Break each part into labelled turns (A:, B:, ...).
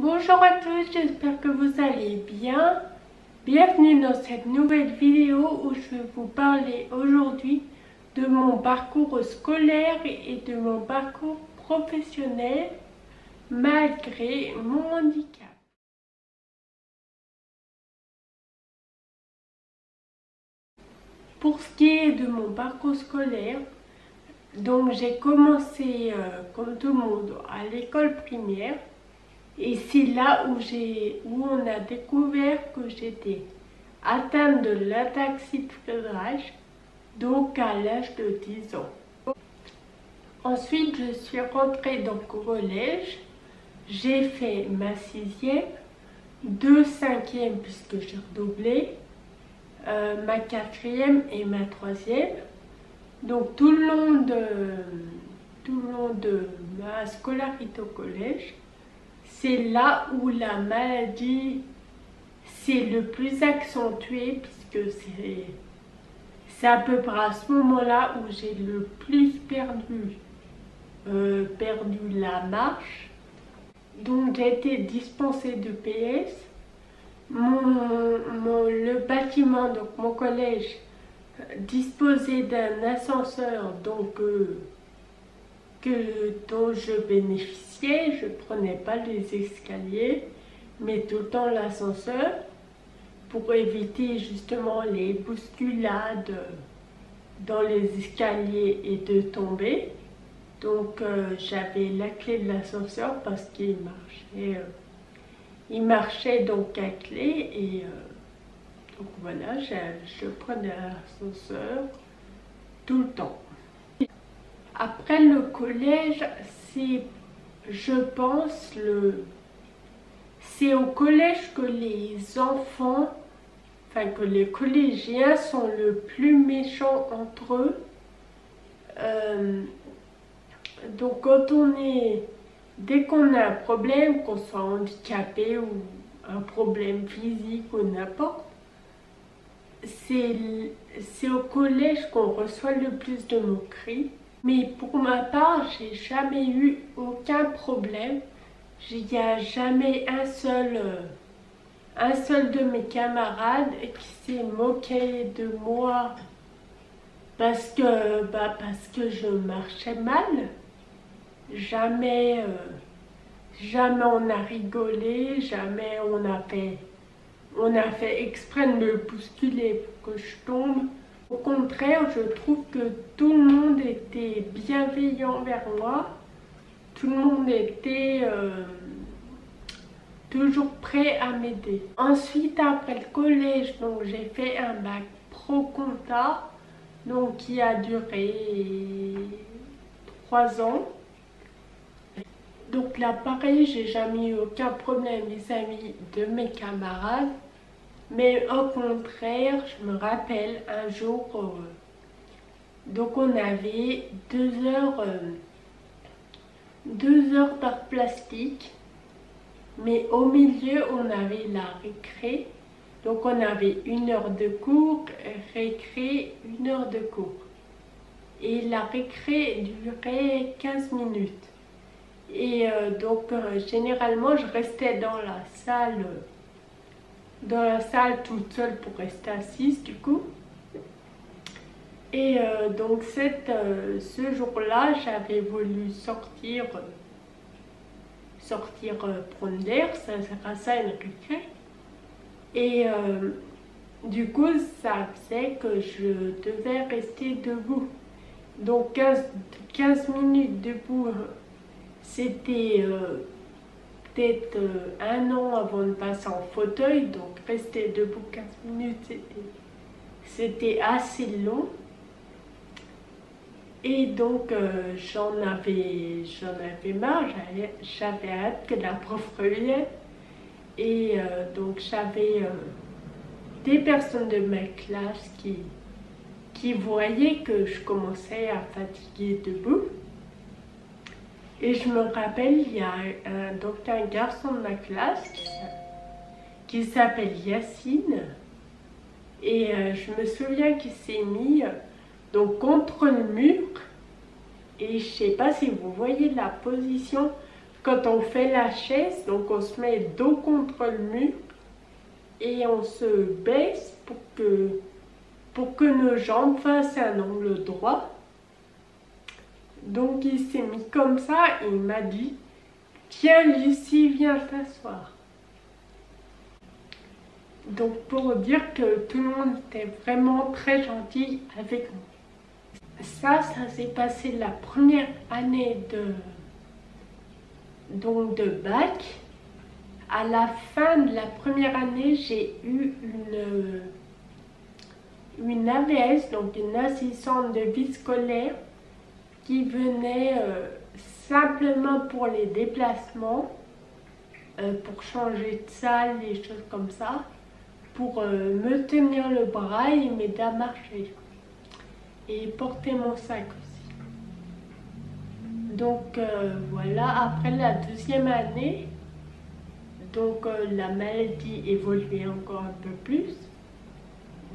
A: Bonjour à tous, j'espère que vous allez bien. Bienvenue dans cette nouvelle vidéo où je vais vous parler aujourd'hui de mon parcours scolaire et de mon parcours professionnel malgré mon handicap. Pour ce qui est de mon parcours scolaire, donc j'ai commencé comme tout le monde à l'école primaire. Et c'est là où on a découvert que j'étais atteinte de l'ataxie de Friedreich, donc à l'âge de 10 ans. Ensuite, je suis rentrée donc au collège. J'ai fait ma 6e, 2 5e puisque j'ai redoublé, ma 4e et ma 3e. Donc tout le long de ma scolarité au collège, c'est là où la maladie s'est le plus accentuée, puisque c'est à peu près à ce moment-là où j'ai le plus perdu la marche. Donc j'ai été dispensée de PS. Le bâtiment, donc mon collège, disposait d'un ascenseur dont je bénéficiais. Je ne prenais pas les escaliers, mais tout le temps l'ascenseur pour éviter justement les bousculades dans les escaliers et de tomber. Donc j'avais la clé de l'ascenseur parce qu'il marchait donc à clé et donc voilà, je prenais l'ascenseur tout le temps. Après le collège, je pense, c'est au collège que les enfants, que les collégiens sont le plus méchants entre eux. Donc dès qu'on a un problème, qu'on soit handicapé ou un problème physique ou n'importe, c'est au collège qu'on reçoit le plus de moqueries. Mais pour ma part, j'ai jamais eu aucun problème. Il n'y a jamais un seul de mes camarades qui s'est moqué de moi parce que je marchais mal. Jamais on a rigolé, jamais on a fait exprès de me bousculer pour que je tombe. Au contraire, je trouve que tout le monde était bienveillant vers moi. Tout le monde était toujours prêt à m'aider. Ensuite, après le collège, donc j'ai fait un bac pro compta, donc qui a duré 3 ans. Donc là, pareil, j'ai jamais eu aucun problème vis-à-vis de mes camarades. Mais au contraire, je me rappelle un jour, donc on avait 2 heures d'art plastique, mais au milieu on avait la récré, donc on avait 1 heure de cours, récré, 1 heure de cours. Et la récré durait 15 minutes. Et généralement je restais dans la salle toute seule pour rester assise du coup. Et donc ce jour-là, j'avais voulu sortir prendre l'air, ça sert à ça une récré. Et du coup, ça faisait que je devais rester debout. Donc 15 minutes debout, c'était peut-être 1 an avant de passer en fauteuil, donc rester debout 15 minutes, c'était assez long. Et donc j'en avais marre, j'avais hâte que la prof revienne. Et donc j'avais des personnes de ma classe qui voyaient que je commençais à fatiguer debout. Et je me rappelle, il y a un garçon de ma classe qui s'appelle Yacine. Et je me souviens qu'il s'est mis donc contre le mur. Et je ne sais pas si vous voyez la position quand on fait la chaise, donc on se met dos contre le mur et on se baisse pour que nos jambes fassent un angle droit. Donc il s'est mis comme ça et il m'a dit « Tiens Lucie, viens t'asseoir ». Donc pour dire que tout le monde était vraiment très gentil avec nous. Ça s'est passé la première année de bac. À la fin de la première année, j'ai eu une AVS, donc une assistante de vie scolaire, qui venait simplement pour les déplacements, pour changer de salle, des choses comme ça, pour me tenir le bras et m'aider à marcher et porter mon sac aussi. Donc voilà, après la deuxième année, donc la maladie évoluait encore un peu plus.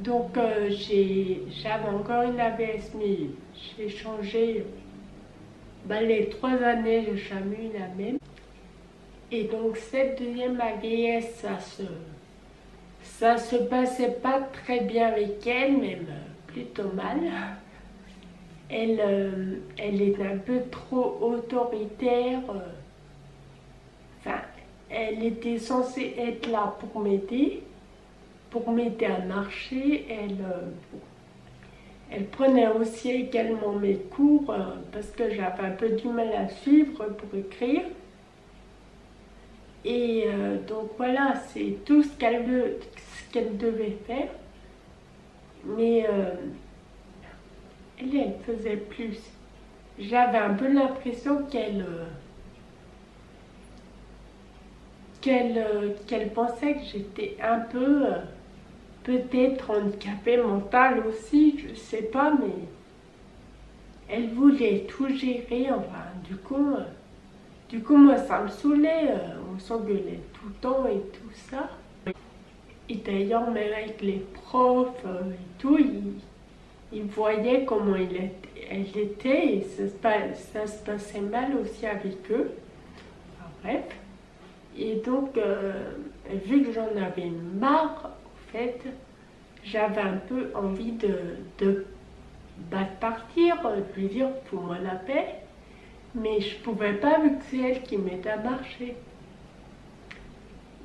A: Donc j'avais encore une AVS, mais j'ai changé. Les 3 années, j'ai jamais eu la même. Et donc cette deuxième AVS, ça se passait pas très bien avec elle, même plutôt mal. Elle est un peu trop autoritaire. Enfin, elle était censée être là pour m'aider à marcher. Elle prenait aussi également mes cours parce que j'avais un peu du mal à suivre pour écrire. Et donc voilà, c'est tout ce qu'elle devait faire. Mais elle faisait plus. J'avais un peu l'impression qu'elle pensait que j'étais un peu peut-être handicapée mentale aussi, je sais pas, mais elle voulait tout gérer. Enfin, du coup moi ça me saoulait, on s'engueulait tout le temps et tout ça. Et d'ailleurs même avec les profs et tout, ils voyaient comment elle était et ça se passait mal aussi avec eux. Enfin, bref. Et donc, vu que j'en avais marre, en fait, j'avais un peu envie de partir, de lui dire « fous-moi la paix », mais je pouvais pas vu que c'est elle qui m'aide à marcher.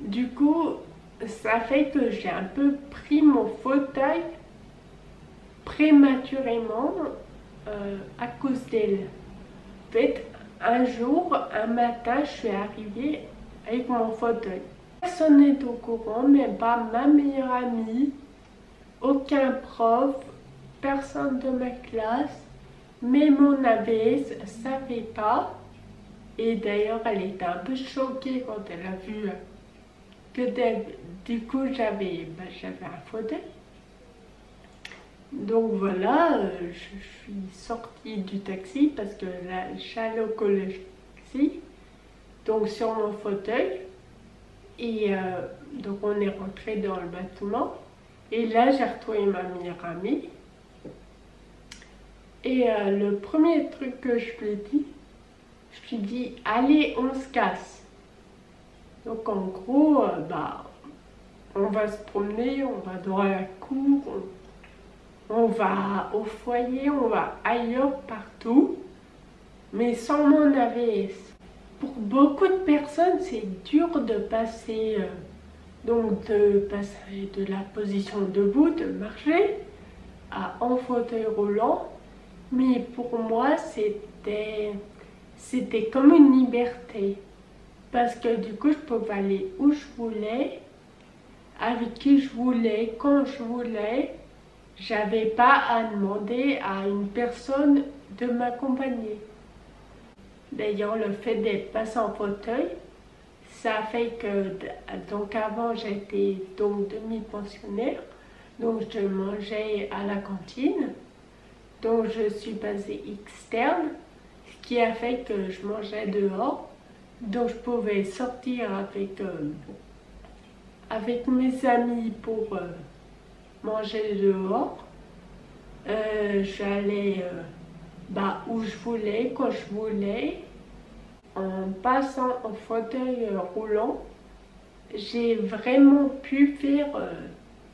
A: Du coup, ça fait que j'ai un peu pris mon fauteuil prématurément à cause d'elle. En fait, un jour, un matin, je suis arrivée avec mon fauteuil. Personne n'est au courant, même pas ma meilleure amie, aucun prof, personne de ma classe, mais mon AVS ne savait pas. Et d'ailleurs, elle était un peu choquée quand elle a vu que du coup j'avais un fauteuil. Donc voilà, je suis sortie du taxi parce que là, j'allais au collège taxi. Donc sur mon fauteuil, et donc on est rentré dans le bâtiment, et là j'ai retrouvé ma meilleure amie, et le premier truc que je lui ai dit, je lui ai dit allez on se casse. Donc en gros, on va se promener, on va dans la cour, on va au foyer, on va ailleurs partout, mais sans mon AVS. Pour beaucoup de personnes, c'est dur de passer, de la position debout, de marcher, en fauteuil roulant. Mais pour moi, c'était comme une liberté. Parce que du coup, je pouvais aller où je voulais, avec qui je voulais, quand je voulais. J'avais pas à demander à une personne de m'accompagner. D'ailleurs, le fait d'être passé en fauteuil, ça a fait que, donc avant j'étais donc demi-pensionnaire, donc je mangeais à la cantine, donc je suis passée externe, ce qui a fait que je mangeais dehors, donc je pouvais sortir avec mes amis pour manger dehors. J'allais où je voulais, quand je voulais. en passant en fauteuil roulant, j'ai vraiment pu faire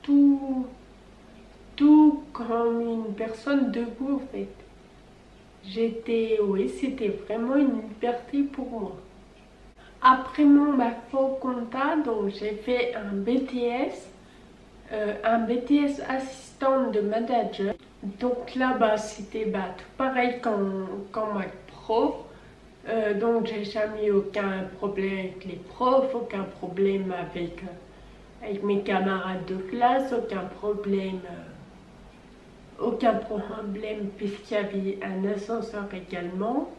A: tout comme une personne debout en fait. Oui, c'était vraiment une liberté pour moi. Après mon bac pro compta, donc j'ai fait un BTS assistant de manager. Donc là-bas, c'était tout pareil qu'en bac pro. Donc j'ai jamais eu aucun problème avec les profs, aucun problème avec mes camarades de classe, aucun problème puisqu'il y avait un ascenseur également.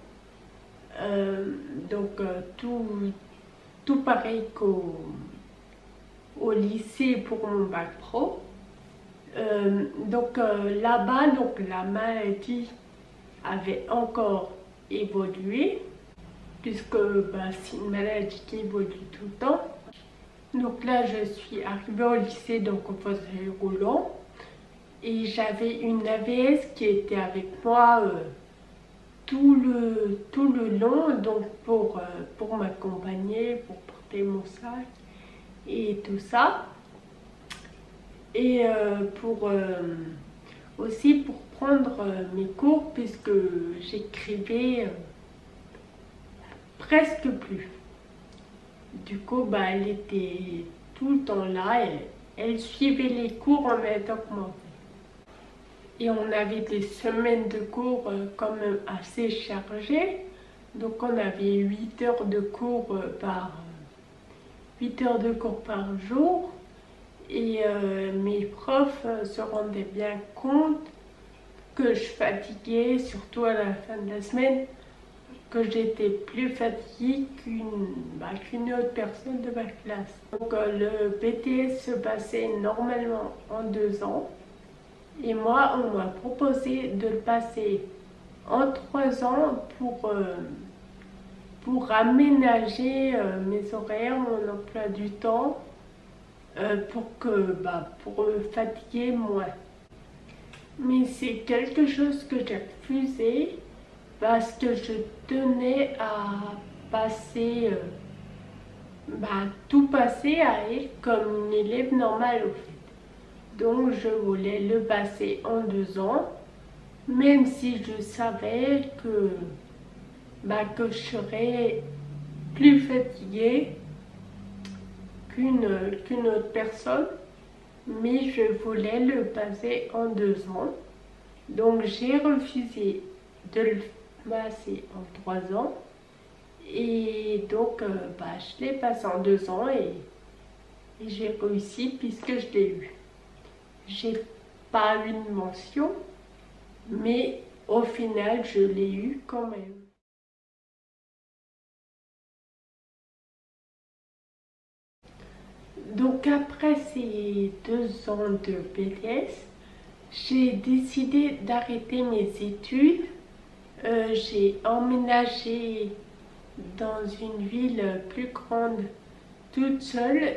A: Donc tout pareil au lycée pour mon bac pro. Là-bas, donc la maladie avait encore évolué puisque c'est une maladie qui évolue tout le temps. Donc là, je suis arrivée au lycée donc au fauteuil roulant et j'avais une AVS qui était avec moi tout le long, donc pour m'accompagner, pour porter mon sac et tout ça. Et aussi pour prendre mes cours puisque j'écrivais presque plus. Du coup, elle était tout le temps là et elle suivait les cours en même temps que moi. Et on avait des semaines de cours quand même assez chargées. Donc on avait 8 heures de cours par 8 heures de cours par jour. Et mes profs se rendaient bien compte que je fatiguais, surtout à la fin de la semaine, que j'étais plus fatiguée qu'une autre personne de ma classe. Donc le BTS se passait normalement en 2 ans. Et moi, on m'a proposé de le passer en 3 ans pour aménager mes horaires, mon emploi du temps, pour me fatiguer moins. Mais c'est quelque chose que j'ai refusé parce que je tenais à passer, tout passer à être comme une élève normale au fait. Donc je voulais le passer en 2 ans, même si je savais que je serais plus fatiguée qu'une autre personne, mais je voulais le passer en 2 ans. Donc j'ai refusé de le passer en 3 ans. Et donc je l'ai passé en 2 ans et j'ai réussi puisque je l'ai eu. J'ai pas eu une mention, mais au final je l'ai eu quand même. Donc après ces 2 ans de BTS, j'ai décidé d'arrêter mes études. J'ai emménagé dans une ville plus grande toute seule.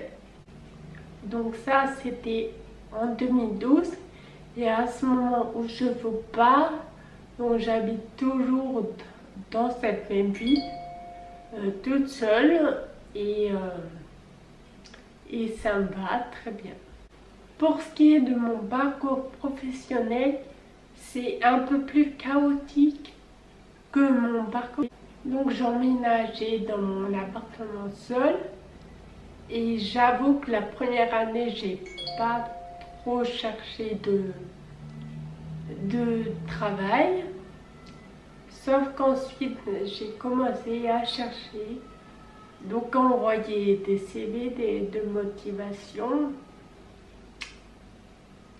A: Donc ça, c'était en 2012. Et à ce moment où je vous parle, donc j'habite toujours dans cette même ville, toute seule. Et ça me va très bien. Pour ce qui est de mon parcours professionnel, c'est un peu plus chaotique que mon parcours. Donc j'ai emménagé dans mon appartement seul et j'avoue que la première année, j'ai pas trop cherché de travail. Sauf qu'ensuite, j'ai commencé à chercher. Donc envoyer des CV de motivation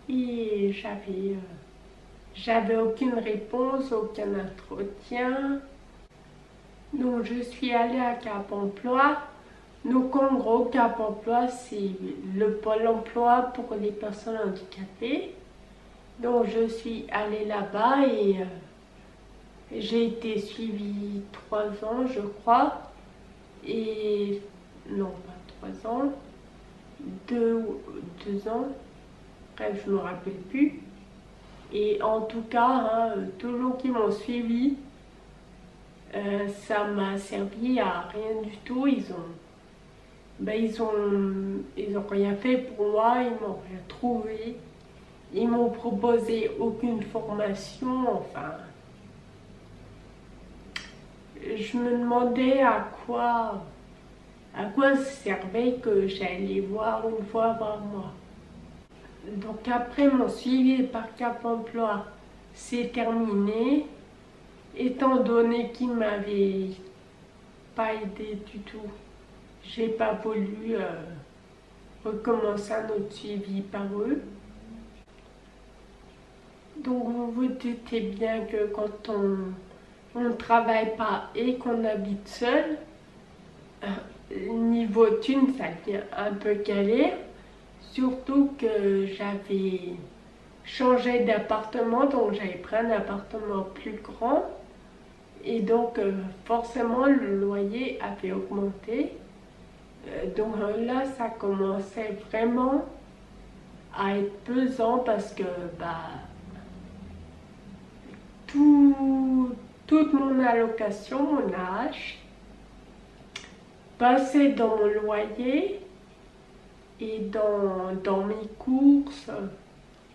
A: et j'avais aucune réponse, aucun entretien. Donc je suis allée à Cap Emploi. Donc en gros, Cap Emploi, c'est le pôle emploi pour les personnes handicapées. Donc je suis allée là-bas et j'ai été suivie 3 ans, je crois. Et non, pas 3 ans, 2 ans, bref, je ne me rappelle plus. Et en tout cas, tout le long qu'ils m'ont suivi, Ça m'a servi à rien du tout. Ils ont rien fait pour moi, ils m'ont rien trouvé. Ils m'ont proposé aucune formation, enfin. Je me demandais à quoi servait que j'allais les voir une fois par mois. Donc après mon suivi par Cap Emploi s'est terminé, étant donné qu'ils ne m'avaient pas aidé du tout. J'ai pas voulu recommencer un autre suivi par eux. Donc vous vous doutez bien que quand on ne travaille pas et qu'on habite seul, niveau thune, ça devient un peu galère. Surtout que j'avais changé d'appartement, donc j'avais pris un appartement plus grand. Et donc forcément le loyer avait augmenté. Donc là, ça commençait vraiment à être pesant parce que toute mon allocation, mon AH, passait dans mon loyer et dans mes courses,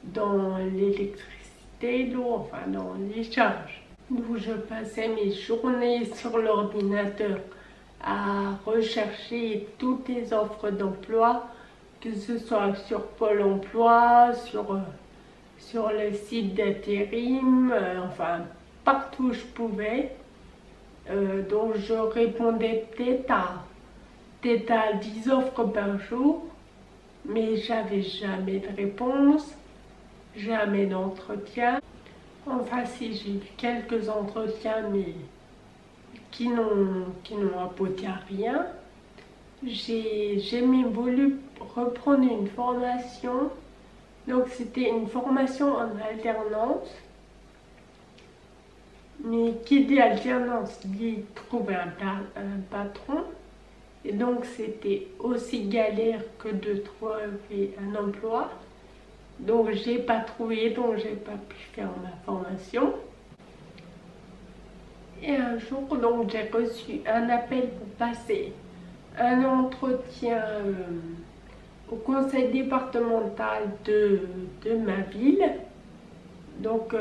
A: dans l'électricité, l'eau, enfin dans les charges. Donc je passais mes journées sur l'ordinateur à rechercher toutes les offres d'emploi, que ce soit sur Pôle emploi, sur le site d'intérim, enfin partout où je pouvais. Donc je répondais peut-être à 10 offres par jour, mais j'avais jamais de réponse, jamais d'entretien. Enfin si, j'ai eu quelques entretiens, mais qui n'ont abouti à rien. J'ai même voulu reprendre une formation. Donc c'était une formation en alternance. Mais qui dit alternance dit trouver un patron. Et donc c'était aussi galère que de trouver un emploi. Donc j'ai pas trouvé, donc j'ai pas pu faire ma formation. Et un jour, donc j'ai reçu un appel pour passer un entretien au conseil départemental de ma ville. Donc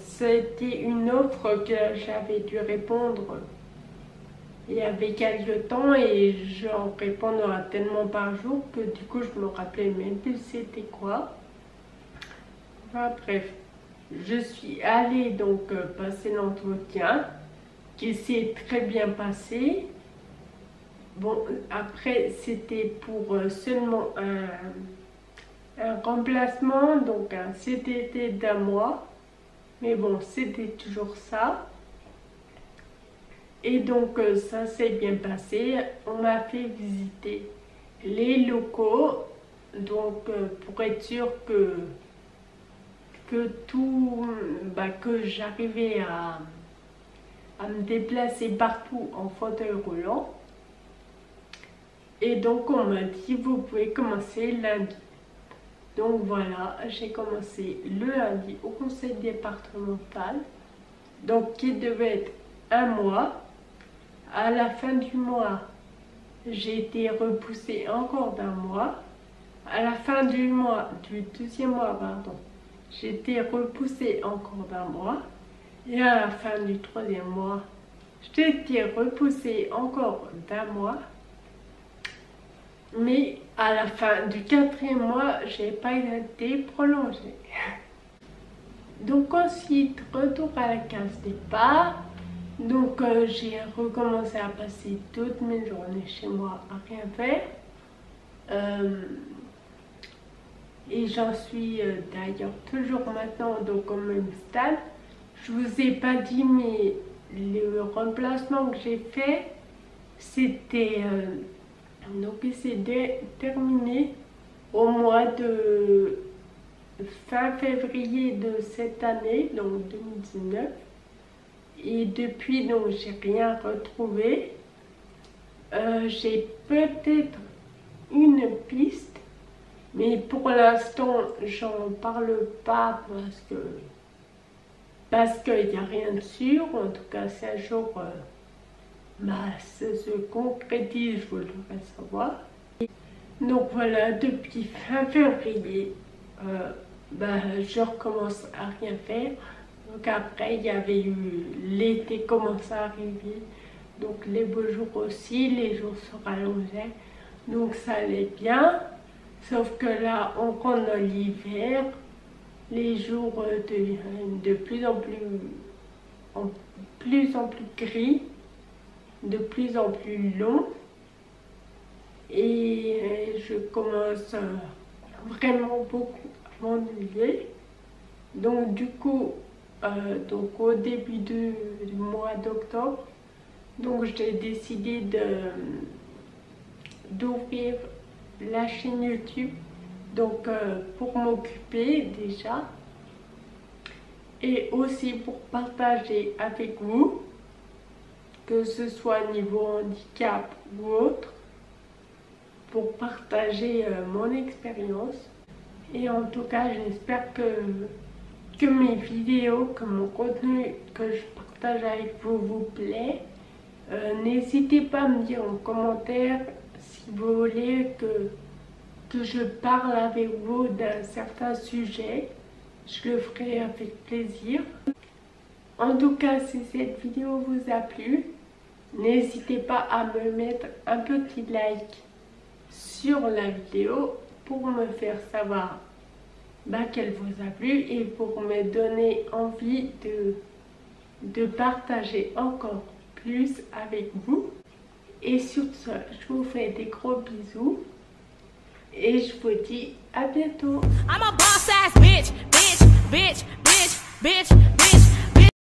A: c'était une offre que j'avais dû répondre il y avait quelques temps et j'en répondais tellement par jour que du coup je me rappelais même plus c'était quoi. Enfin bref, je suis allée donc passer l'entretien qui s'est très bien passé. Bon, après c'était pour seulement un remplacement, donc un CDD d'un mois. Mais bon, c'était toujours ça. Et donc ça s'est bien passé. On m'a fait visiter les locaux, donc pour être sûr que j'arrivais à me déplacer partout en fauteuil roulant. Et donc on m'a dit vous pouvez commencer lundi. Donc voilà, j'ai commencé le lundi au conseil départemental, donc qui devait être un mois. À la fin du mois, j'ai été repoussée encore d'un mois. À la fin du deuxième mois, pardon, j'ai été repoussée encore d'un mois. Et à la fin du troisième mois, j'ai été repoussée encore d'un mois. Mais à la fin du quatrième mois, j'ai pas été prolongée. Donc ensuite, retour à la case départ. Donc j'ai recommencé à passer toutes mes journées chez moi à rien faire. Et j'en suis d'ailleurs toujours maintenant donc au même stade. Je vous ai pas dit, mais le remplacement que j'ai fait, c'était donc il s'est terminé au mois de fin février de cette année, donc 2019. Et depuis, donc, j'ai rien retrouvé. J'ai peut-être une piste, mais pour l'instant, j'en parle pas parce qu'il n'y a rien de sûr. En tout cas, si un jour ça se concrétise, je voudrais savoir. Donc voilà, depuis fin février, je recommence à rien faire. Donc après, il y avait eu l'été commence à arriver. Donc les beaux jours aussi, les jours se rallongeaient. Donc ça allait bien. Sauf que là, on rentre dans l'hiver. Les jours deviennent de plus en plus gris, de plus en plus longs. Et je commence vraiment beaucoup à m'ennuyer. Donc du coup, au début du mois d'octobre, donc j'ai décidé d'ouvrir la chaîne YouTube, donc pour m'occuper déjà et aussi pour partager avec vous, que ce soit niveau handicap ou autre, pour partager mon expérience. Et en tout cas, j'espère que mes vidéos, que mon contenu que je partage avec vous vous plaît. N'hésitez pas à me dire en commentaire si vous voulez que je parle avec vous d'un certain sujet. Je le ferai avec plaisir. En tout cas, si cette vidéo vous a plu, n'hésitez pas à me mettre un petit like sur la vidéo pour me faire savoir qu'elle vous a plu et pour me donner envie de partager encore plus avec vous. Et sur ce, je vous fais des gros bisous et je vous dis à bientôt. I'm a boss ass bitch, bitch, bitch, bitch, bitch.